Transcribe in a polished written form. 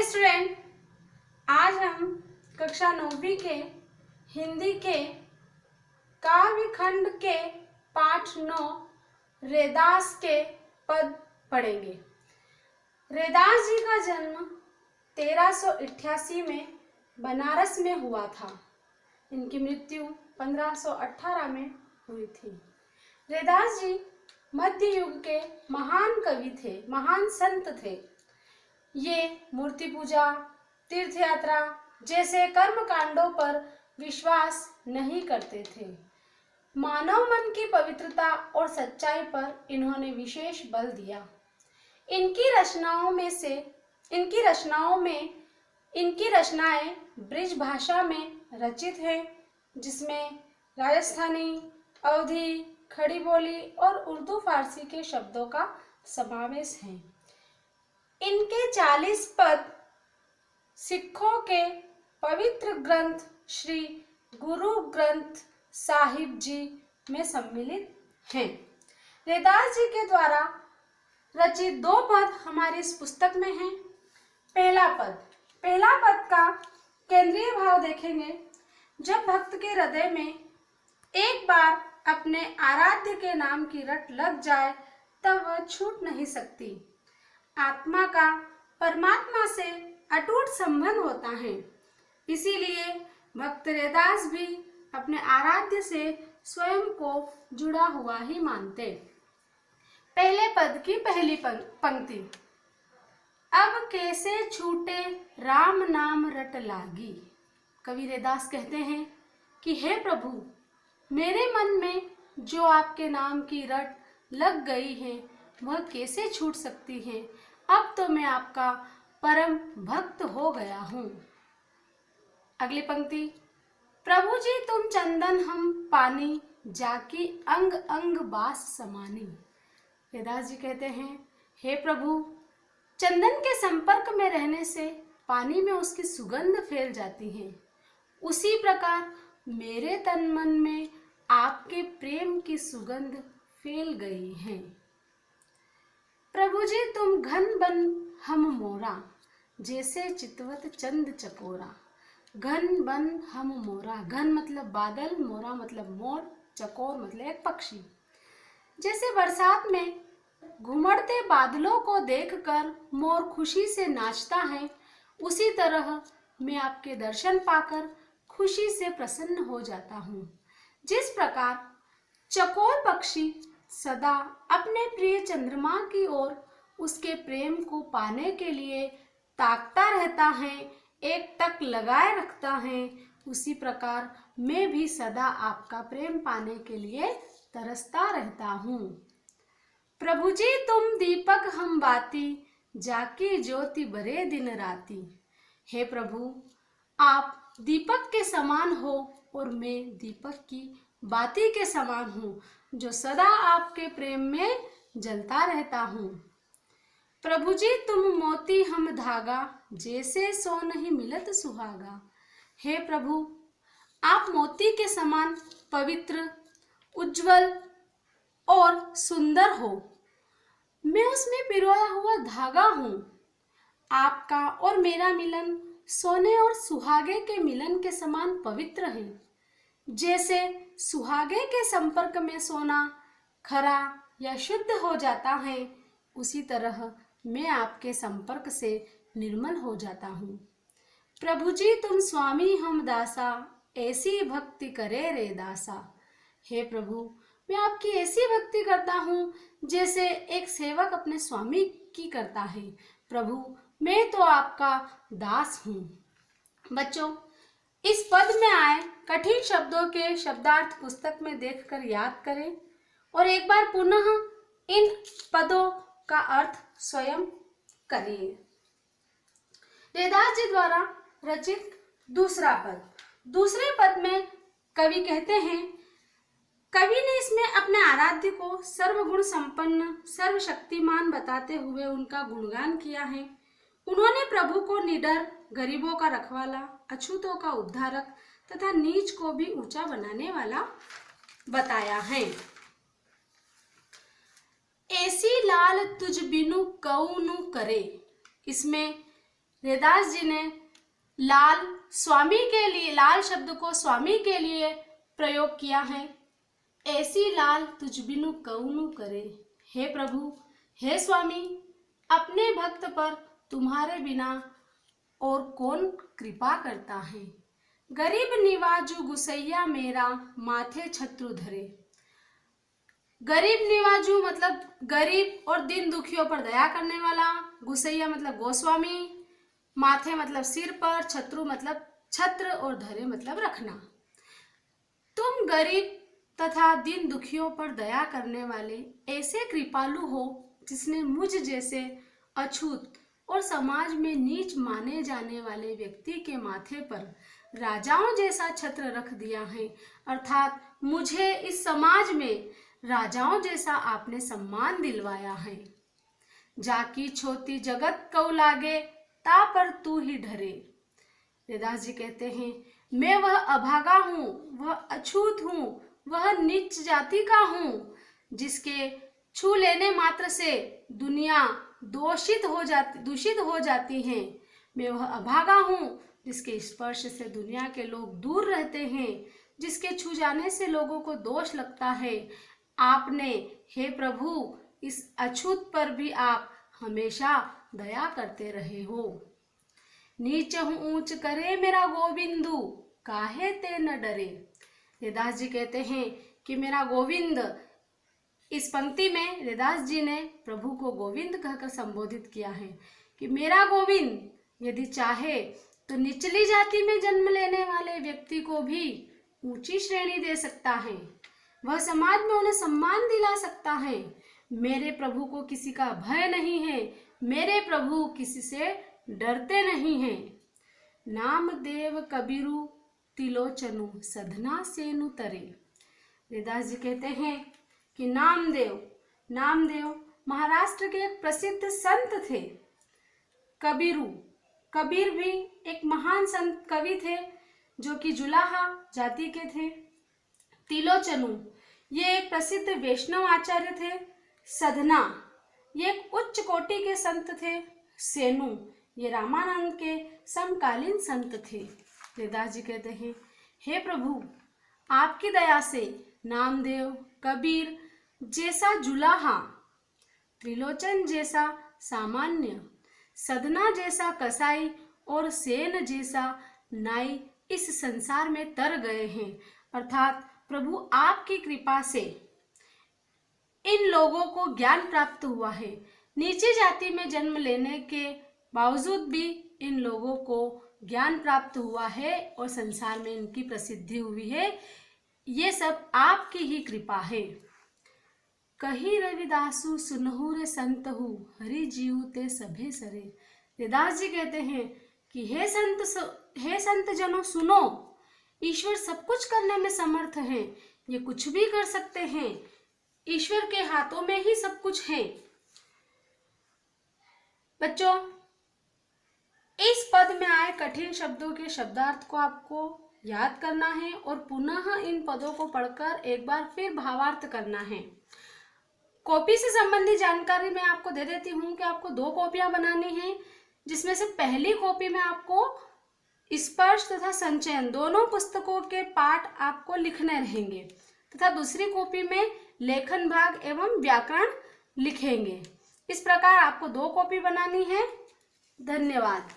Student, आज हम कक्षा 9वीं के हिंदी के काव्य खंड के पाठ 9 रैदास के पद पढ़ेंगे। रैदास जी का जन्म 1388 में बनारस में हुआ था। इनकी मृत्यु 1518 में हुई थी। रैदास जी मध्य युग के महान कवि थे, महान संत थे। ये मूर्ति पूजा, तीर्थ यात्रा जैसे कर्म कांडों पर विश्वास नहीं करते थे। मानव मन की पवित्रता और सच्चाई पर इन्होंने विशेष बल दिया। इनकी रचनाएं ब्रिज भाषा में रचित हैं, जिसमें राजस्थानी, अवधी, खड़ी बोली और उर्दू फारसी के शब्दों का समावेश है। इनके 40 पद सिखों के पवित्र ग्रंथ श्री गुरु ग्रंथ साहिब जी में सम्मिलित हैं। रैदास जी के द्वारा रचित 2 पद हमारी इस पुस्तक में हैं। पहला पद का केंद्रीय भाव देखेंगे। जब भक्त के हृदय में एक बार अपने आराध्य के नाम की रट लग जाए तब वह छूट नहीं सकती। आत्मा का परमात्मा से अटूट संबंध होता है, इसीलिए भक्त रैदास भी अपने आराध्य से स्वयं को जुड़ा हुआ ही मानते। पहले पद की पहली पंक्ति, अब कैसे छूटे राम नाम रट लागी। कवि रैदास कहते हैं कि हे प्रभु, मेरे मन में जो आपके नाम की रट लग गई है वह कैसे छूट सकती है। अब तो मैं आपका परम भक्त हो गया हूँ। अगली पंक्ति, प्रभु जी तुम चंदन हम पानी, जाकी अंग अंग बास समानी। रैदास जी कहते हैं, हे प्रभु, चंदन के संपर्क में रहने से पानी में उसकी सुगंध फैल जाती है। उसी प्रकार मेरे तन मन में आपके प्रेम की सुगंध फैल गई है। प्रभु जी तुम घन बन हम मोरा, जैसे चितवत चंद चकोरा। घन बन हम मोरा, घन मतलब बादल, मोरा मतलब मोर, चकोर मतलब एक पक्षी। जैसे बरसात में घुमड़ते बादलों को देखकर मोर खुशी से नाचता है, उसी तरह मैं आपके दर्शन पाकर खुशी से प्रसन्न हो जाता हूँ। जिस प्रकार चकोर पक्षी सदा अपने प्रिय चंद्रमा की ओर उसके प्रेम को पाने के लिए ताकता रहता है, एक टक लगाए रखता है, उसी प्रकार मैं भी सदा आपका प्रेम पाने के लिए तरसता रहता हूँ। प्रभु जी तुम दीपक हम बाती, जाकी ज्योति बरे दिन राती। हे प्रभु, आप दीपक के समान हो और मैं दीपक की बाती के समान हूँ, जो सदा आपके प्रेम में जलता रहता हूँ। प्रभु जी तुम मोती हम धागा, जैसे सो नहीं मिलत सुहागा। हे प्रभु, आप मोती के समान पवित्र, उज्जवल और सुंदर हो। मैं उसमें पिरोया हुआ धागा हूँ। आपका और मेरा मिलन सोने और सुहागे के मिलन के समान पवित्र है। जैसे सुहागे के संपर्क में सोना खरा या शुद्ध हो जाता है, उसी तरह मैं आपके संपर्क से निर्मल हो जाता हूँ। प्रभु जी तुम स्वामी हम दासा, ऐसी भक्ति करे रे दासा। हे प्रभु, मैं आपकी ऐसी भक्ति करता हूँ जैसे एक सेवक अपने स्वामी की करता है। प्रभु, मैं तो आपका दास हूँ। बच्चों, इस पद में आए कठिन शब्दों के शब्दार्थ पुस्तक में देखकर याद करें और एक बार पुनः इन पदों का अर्थ स्वयं करिए। रैदास जी द्वारा रचित दूसरे पद में कवि कहते हैं, कवि ने इसमें अपने आराध्य को सर्वगुण संपन्न, सर्वशक्तिमान बताते हुए उनका गुणगान किया है। उन्होंने प्रभु को निडर, गरीबों का रखवाला, अछूतों का उद्धारक तथा नीच को भी ऊंचा बनाने वाला बताया है। ऐसी लाल तुझ बिनु कौनु करे। इसमें रैदास जी ने लाल स्वामी के लिए, लाल शब्द को स्वामी के लिए प्रयोग किया है। ऐसी लाल तुझ बिनु कौनु करे। हे प्रभु, हे स्वामी, अपने भक्त पर तुम्हारे बिना और कौन कृपा करता है। गरीब निवाजू गुसैया मेरा, माथे छत्रु धरे। गरीब निवाजू मतलब गरीब और दीन दुखियों पर दया करने वाला, गुसैया मतलब गोस्वामी, माथे मतलब सिर पर, छत्रु मतलब छत्र और धरे मतलब रखना। तुम गरीब तथा दीन दुखियों पर दया करने वाले ऐसे कृपालु हो जिसने मुझ जैसे अछूत और समाज में नीच माने जाने वाले व्यक्ति के माथे पर राजाओं जैसा छत्र रख दिया है। अर्थात मुझे इस समाज में राजाओं जैसा आपने सम्मान दिलवाया है। जाकी छोटी जगत कऊ लागे, ता पर तू ही डरे। रैदास जी कहते हैं, मैं वह अभागा हूँ, वह अछूत हूँ, वह नीच जाति का हूँ, जिसके छू लेने मात्र से दुनिया दूषित हो जाती है। मैं वह अभागा हूँ जिसके स्पर्श से दुनिया के लोग दूर रहते हैं, जिसके छू जाने से लोगों को दोष लगता है। आपने, हे प्रभु, इस अछूत पर भी आप हमेशा दया करते रहे हो। नीच हूँ ऊंच करे मेरा गोविंदु, काहे ते न डरे। रैदास जी कहते हैं कि मेरा गोविंद, इस पंक्ति में रैदास जी ने प्रभु को गोविंद कहकर संबोधित किया है कि मेरा गोविंद यदि चाहे तो निचली जाति में जन्म लेने वाले व्यक्ति को भी ऊंची श्रेणी दे सकता है। वह समाज में उन्हें सम्मान दिला सकता है। मेरे प्रभु को किसी का भय नहीं है, मेरे प्रभु किसी से डरते नहीं हैं। नाम देव कबीरू तिलोचनु, सधना सेनु तरे। रैदास जी कहते हैं कि नामदेव महाराष्ट्र के एक प्रसिद्ध संत थे। कबीर भी एक महान संत कवि थे जो कि जुलाहा जाति के थे। तिलोचनु ये एक प्रसिद्ध वैष्णव आचार्य थे। सधना ये एक उच्च कोटि के संत थे। सेनु ये रामानंद के समकालीन संत थे। रैदास जी कहते हैं, हे प्रभु, आपकी दया से नामदेव, कबीर जैसा जुलाहा, त्रिलोचन जैसा सामान्य, सधना जैसा कसाई और सेन जैसा नाई इस संसार में तर गए हैं। अर्थात प्रभु आपकी कृपा से इन लोगों को ज्ञान प्राप्त हुआ है। नीची जाति में जन्म लेने के बावजूद भी इन लोगों को ज्ञान प्राप्त हुआ है और संसार में इनकी प्रसिद्धि हुई है। ये सब आपकी ही कृपा है। कही रविदासु सुनहु रे संतहु, हरि जीव ते सभे सरे। रैदास जी कहते हैं कि हे संत जनों सुनो, ईश्वर सब कुछ करने में समर्थ है। ये कुछ भी कर सकते हैं। ईश्वर के हाथों में ही सब कुछ है। बच्चों, इस पद में आए कठिन शब्दों के शब्दार्थ को आपको याद करना है और पुनः इन पदों को पढ़कर एक बार फिर भावार्थ करना है। कॉपी से संबंधित जानकारी मैं आपको दे देती हूँ कि आपको 2 कॉपियां बनानी हैं, जिसमें से पहली कॉपी में आपको स्पर्श तथा संचयन दोनों पुस्तकों के पाठ आपको लिखने रहेंगे तथा दूसरी कॉपी में लेखन भाग एवं व्याकरण लिखेंगे। इस प्रकार आपको 2 कॉपी बनानी है। धन्यवाद।